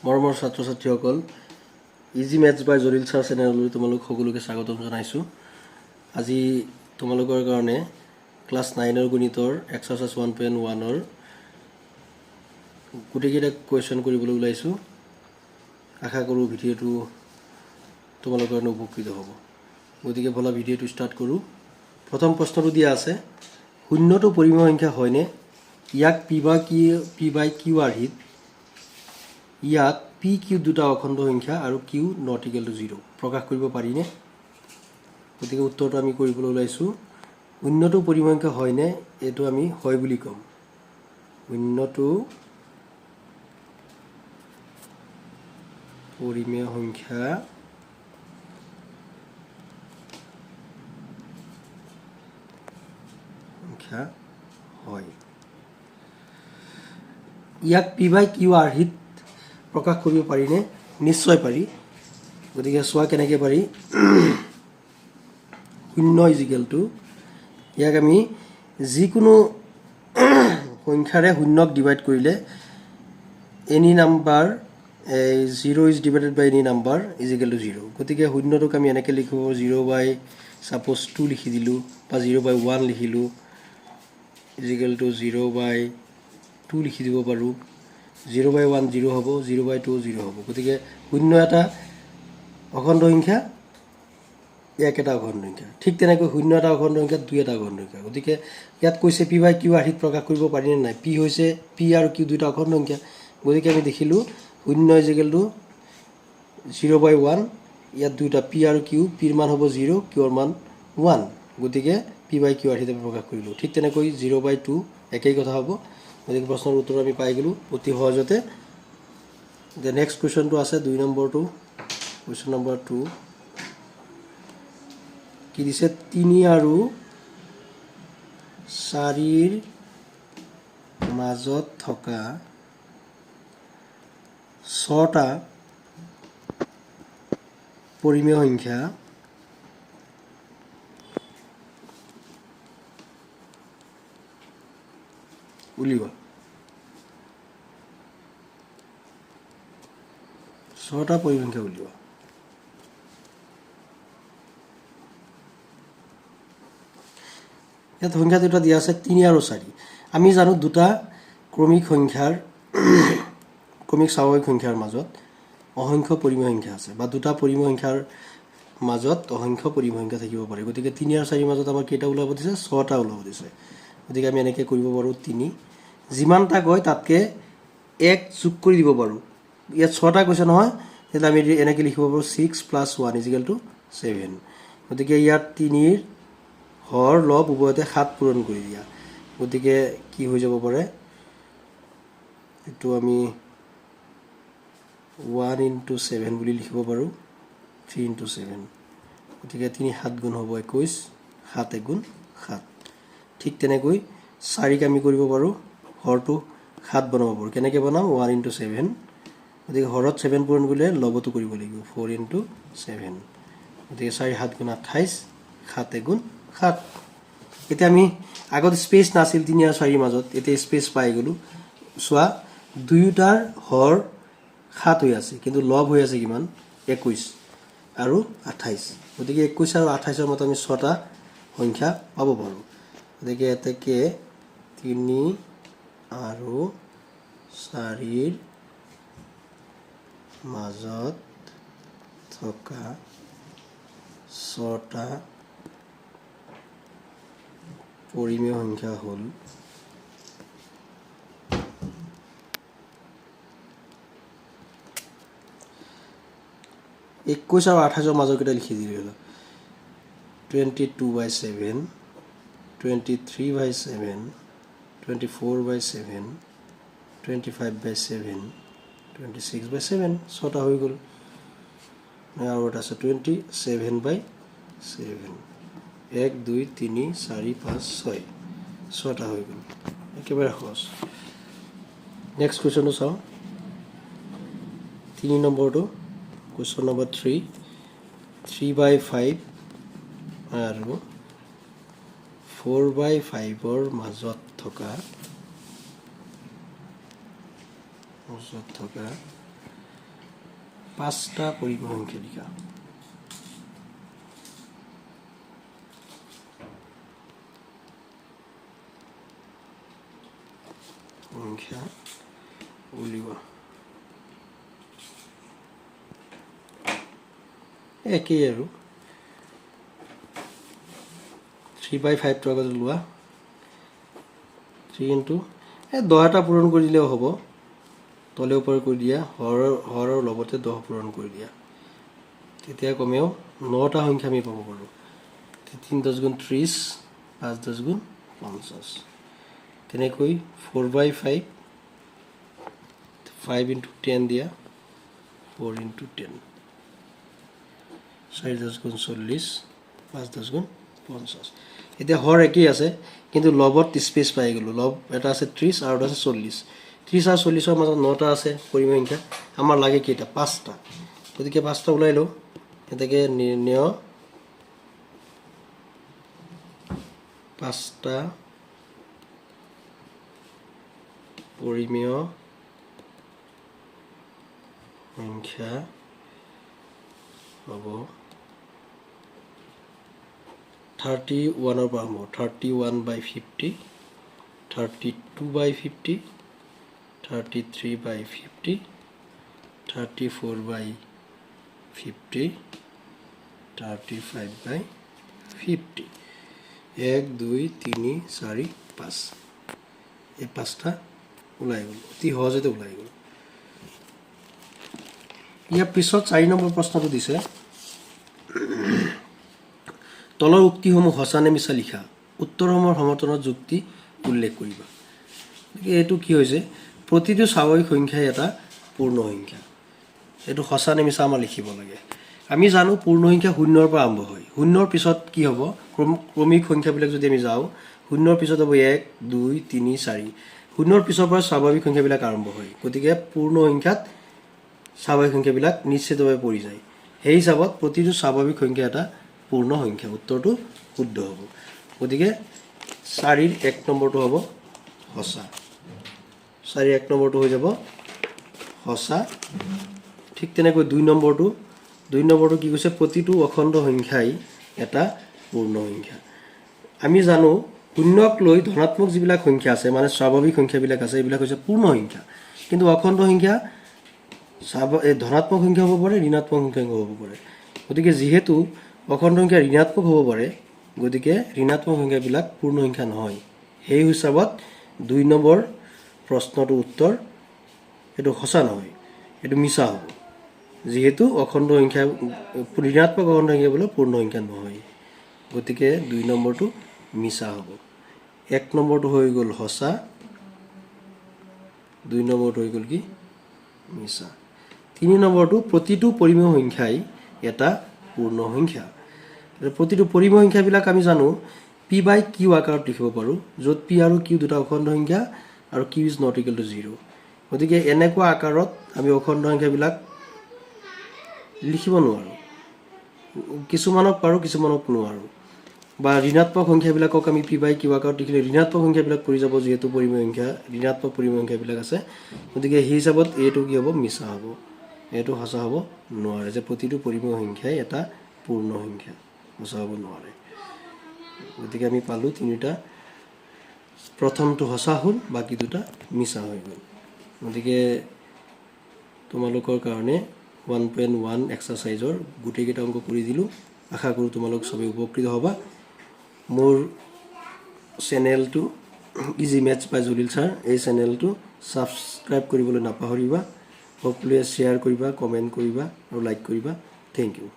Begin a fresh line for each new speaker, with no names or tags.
মৰমৰ ছাত্ৰ ছাত্ৰীসকল, ইজি মেথছ বাই জলিল ছাৰ চেনেললৈ তোমালোক সকলোকে স্বাগতম জনাইছোঁ। আজি তোমালোকৰ কাৰণে ক্লাছ 9ৰ গণিতৰ এক্সাৰচাইজ 1.1ৰ গোটেইকেইটা কুৱেশ্যন কৰিবলৈ ওলাইছোঁ। আশা কৰোঁ ভিডিঅ'টো তোমালোকৰ কাৰণে উপকৃত হ'ব। গতিকে ব'লা ভিডিঅ'টো ষ্টাৰ্ট কৰোঁ। প্ৰথম প্ৰশ্নটো দিয়া আছে, শূন্যটো পৰিমেয় সংখ্যা হয়নে? ইয়াক পি বাই কিউ আৰ্হিত ইয়াত পি কিউ দুটা অখণ্ড সংখ্যা আৰু কিউ নট ইকুৱেল টু 0 প্ৰকাশ কৰিব পাৰিনে? গতিকে উত্তৰটো আমি কৰিবলৈ ওলাইছোঁ, শূন্যটো পৰিমেয় সংখ্যা হয়নে? এইটো আমি হয় বুলি ক'ম। শূন্যটো পৰিমেয় সংখ্যা হয়। ইয়াক পি বাই কিউ আৰ্হিত প্ৰকাশ কৰিব পাৰিনে? নিশ্চয় পাৰি। গতিকে চোৱা কেনেকৈ পাৰি। শূন্য ইজিকেল টু ইয়াক আমি যিকোনো সংখ্যাৰে শূন্যক ডিভাইড কৰিলে any number 0 is divided by any number is equal to 0। গতিকে শূন্যটোক আমি এনেকৈ লিখিব, 0 বাই ছাপ'জ 2 লিখি দিলোঁ বা 0 বাই 1 লিখিলোঁ, ইজিকেল টু 0 বাই 2 লিখি দিব পাৰোঁ। 0 বাই 1 0 হ'ব, 0 বাই 2 0 হ'ব। গতিকে শূন্য এটা অখণ্ড সংখ্যা, এক এটা অখণ্ড সংখ্যা। ঠিক তেনেকৈ শূন্য এটা অখণ্ড সংখ্যা, 2 এটা অখণ্ড সংখ্যা। গতিকে ইয়াত কৈছে পি বাই কিউ আৰ্হিত প্ৰকাশ কৰিব পাৰিনে নাই? পি হৈছে পি আৰু কিউ দুটা অখণ্ড সংখ্যা। গতিকে আমি দেখিলোঁ শূন্য ইজিকেল টু 0 বাই 1, ইয়াত দুটা পি আৰু কিউ, পিৰ মান হ'ব 0, কিউৰ মান 1। গতিকে পি বাই কিউ আৰ্হিত আমি প্ৰকাশ কৰিলোঁ। ঠিক তেনেকৈ 0 বাই 2 একেই কথা হ'ব। গতিকে প্ৰশ্নৰ উত্তৰ আমি পাই গ'লোঁ অতি সহজতে। যে নেক্সট কুৱেশ্যনটো আছে 2 নম্বৰটো, কুৱেশ্যন নম্বৰ 2 কি দিছে, 3 আৰু 4ৰ মাজত থকা 6টা পৰিমেয় সংখ্যা উলিওৱা। 6টা পৰিমেয় সংখ্যা উলিওৱা। ইয়াত সংখ্যা দুটা দিয়া আছে 3 আৰু 4। আমি জানো দুটা ক্ৰমিক স্বাভাৱিক সংখ্যাৰ মাজত অসংখ্য পৰিমেয় সংখ্যা আছে, বা দুটা পৰিমেয় সংখ্যাৰ মাজত অসংখ্য পৰিমেয় সংখ্যা থাকিব পাৰে। গতিকে 3 আৰু 4ৰ মাজত আমাৰ কেইটা ওলাব দিছে? 6টা ওলাব দিছে। গতিকে আমি এনেকৈ কৰিব পাৰোঁ, 3 যিমানটা কয় তাতকৈ 1 যোগ কৰি দিব পাৰোঁ। ইয়াত 6টা কৈছে নহয়, তেতিয়া আমি এনেকৈ লিখিব পাৰোঁ 6 + 1 ইজিকেল টু 7। গতিকে ইয়াত 3ৰ হৰ লব উভয়তে 7 পূৰণ কৰি দিয়া। গতিকে কি হৈ যাব পাৰে, এইটো আমি 1 × 7 বুলি লিখিব পাৰোঁ, 3 × 7। গতিকে 3 7 গুণ হ'ব 21, 7 × 7। ঠিক তেনেকৈ 4ক আমি কৰিব পাৰোঁ, হৰটো 7 বনাব পাৰোঁ। কেনেকৈ বনাম? 1 × 7। গতিকে হৰত 7 পূৰণ কৰিলে লবতো কৰিব লাগিব, 4 × 7। গতিকে 4 7 গুণ 28, 7 × 7। এতিয়া আমি আগত স্পেচ নাছিল 3 আৰু 4ৰ মাজত, এতিয়া স্পেচ পাই গ'লোঁ। চোৱা, দুয়োটাৰ হৰ 7 হৈ আছে, কিন্তু লব হৈ আছে কিমান? 21 আৰু 28। গতিকে 21 আৰু 28ৰ মতে আমি 6টা সংখ্যা পাব পাৰোঁ। গতিকে এতেকে 3 আৰু 4ৰ মাজত থকা 6টা পৰিমেয় সংখ্যা হ'ল 21 আৰু 28ৰ মাজৰ কেইটা লিখি দিলোঁ, 22/7, 23/7, 24/7, 25/7, 26/7, 6টা হৈ গ'ল। আৰু এটা আছে 27/7, 1 2 3 4 5 6, 6টা হৈ গ'ল। একেবাৰে সহজ। নেক্সট কুৱেশ্যনটো চাওঁ, 3 নম্বৰটো, কুৱেশ্যন নম্বৰ 3, 3/5 আৰু 4/5ৰ মাজত থকা 5টা পৰিমেয় সংখ্যা লিখা সংখ্যা উলিওৱা একেই আৰু 3/5 টো আগত লোৱা 3 ইনটু 10টা পূৰণ কৰি দিলেও হ'ব তলে ওপৰ কৰি দিয়া হৰৰ লগতে 10 পূৰণ কৰি দিয়া তেতিয়া কমেও 9টা সংখ্যা আমি পাব পাৰো 3 10 গুণ 30 5 10 গুণ 50 তেনেকৈ 4/5 5 into 10 দিয়া 4 into 10 4 10 গুণ 40 5 10 গুণ 50 এতিয়া হৰ একেই আছে কিন্তু লবত স্পেচ পাই গলো লব এটা আছে 30 আৰু এটা আছে 40 30 আৰু 40 ৰ মাজত 9টা আছে পৰিমেয় সংখ্যা আমাৰ লাগে কেইটা 5টা গতিকে 5টা উলাই লও এতেকে নিৰ্ণয় 5টা পৰিমেয় সংখ্যা হ'ব 31 ৰ পৰা হ'ব 31/50 32/50 33/50 34/50 35/50 1 2 3 4 5 এই 5টা উলাই গ'ল অতি সহজতে উলাই গ'ল ইয়াৰ পিছত 4 নম্বৰ প্ৰশ্নটো দিছে তলৰ উক্তিসমূহ সঁচা নে মিছা লিখা উত্তৰসমূহৰ সমৰ্থনত যুক্তি উল্লেখ কৰিবা এইটো কি হৈছে প্ৰতিটো স্বাভাৱিক সংখ্যাই এটা পূৰ্ণ সংখ্যা এটো সঁচা নে মিছা আমাৰ লিখিব লাগে আমি জানো পূৰ্ণ সংখ্যা 0 ৰ পৰা আৰম্ভ হয় 0 ৰ পিছত কি হ'ব ক্ৰমিক সংখ্যাবিলাক যদি আমি যাও 0 ৰ পিছত হ'ব 1 2 3 4 0 ৰ পিছৰ পৰা স্বাভাৱিক সংখ্যাবিলাক আৰম্ভ হয় গতিকে পূৰ্ণ সংখ্যাত স্বাভাৱিক সংখ্যাবিলাক নিশ্চিতভাৱে পৰি যায় সেই হিচাপত প্ৰতিটো স্বাভাৱিক সংখ্যা এটা পূৰ্ণ সংখ্যা উত্তৰটো শুদ্ধ হ'ব গতিকে 4 ৰ 1 নম্বৰটো হ'ব সঁচা 4 ৰ 1 নম্বৰটো হৈ যাব সঁচা ঠিক তেনেকৈ 2 নম্বৰটো কি কৈছে প্ৰতিটো অখণ্ড সংখ্যাই এটা পূৰ্ণ সংখ্যা আমি জানো শূন্যক লৈ ধনাত্মক যিবিলাক সংখ্যা আছে মানে স্বাভাৱিক সংখ্যাবিলাক আছে এইবিলাক হৈছে পূৰ্ণ সংখ্যা কিন্তু অখণ্ড সংখ্যা ধনাত্মক সংখ্যা হ'ব পাৰে ঋণাত্মক সংখ্যা হ'ব পাৰে গতিকে যেহেতু অখণ্ড সংখ্যা ঋণাত্মক হ'ব পাৰে গতিকে ঋণাত্মক সংখ্যাবিলাক পূৰ্ণ সংখ্যা নহয় সেই হিচাপত 2 নম্বৰ প্ৰশ্নটো উত্তৰ এটো সঁচা নহয় এটো মিছা হ'ব যেহেতু অখণ্ড সংখ্যা ঋণাত্মক অখণ্ড সংখ্যা বলে পূৰ্ণ সংখ্যা নহয় গতিকে 2 নম্বৰটো মিছা হ'ব 1 নম্বৰটো হৈ গ'ল সঁচা 2 নম্বৰটো হৈ গ'ল কি মিছা 3 নম্বৰটো প্ৰতিটো পৰিমেয় সংখ্যাই এটা পূৰ্ণ সংখ্যা প্ৰতিটো পৰিমেয় সংখ্যাবিলাক আমি জানো p/q আকাৰত লিখিব পাৰো য'ত p আৰু q দুটা অখণ্ড সংখ্যা আৰু q is not equal to 0 গতিকে এনেকুৱা আকাৰত আমি অখণ্ড সংখ্যাবিলাক লিখিব নোৱাৰো কিছুমানক পাৰো কিছুমানক নোৱাৰো বা ঋণাত্মক সংখ্যাবিলাকক আমি p/q আকাৰত লিখিলে ঋণাত্মক সংখ্যাবিলাক পৰি যাব যেহেতু পৰিমেয় সংখ্যা ঋণাত্মক পৰিমেয় সংখ্যাবিলাক আছে গতিকে সেই হিচাপত এইটো কি হ'ব মিছা হ'ব এইটো সঁচা হ'ব নোৱাৰে যে প্ৰতিটো পৰিমেয় সংখ্যাই এটা পূৰ্ণ সংখ্যা সঁচা হ'ব নোৱাৰে গতিকে আমি পালো তিনিটা প্ৰথমটো সঁচা হ'ল বাকি দুটা মিছা হৈ গ'ল গতিকে তোমালোকৰ কাৰণে 1.1 এক্সাৰসাইজৰ গুটেইকেইটা অংক কৰি দিলো আশা কৰো তোমালোক সবে উপকৃত হ'বা মোৰ চেনেলটো ইজি মেথছ বাই জলিল ছাৰ এই চেনেলটো সাবস্ক্ৰাইব কৰিবলৈ নাপাহৰিবা সকলোৱে শ্বেয়াৰ কৰিবা কমেন্ট কৰিবা আৰু লাইক কৰিবা থ্যাংক ইউ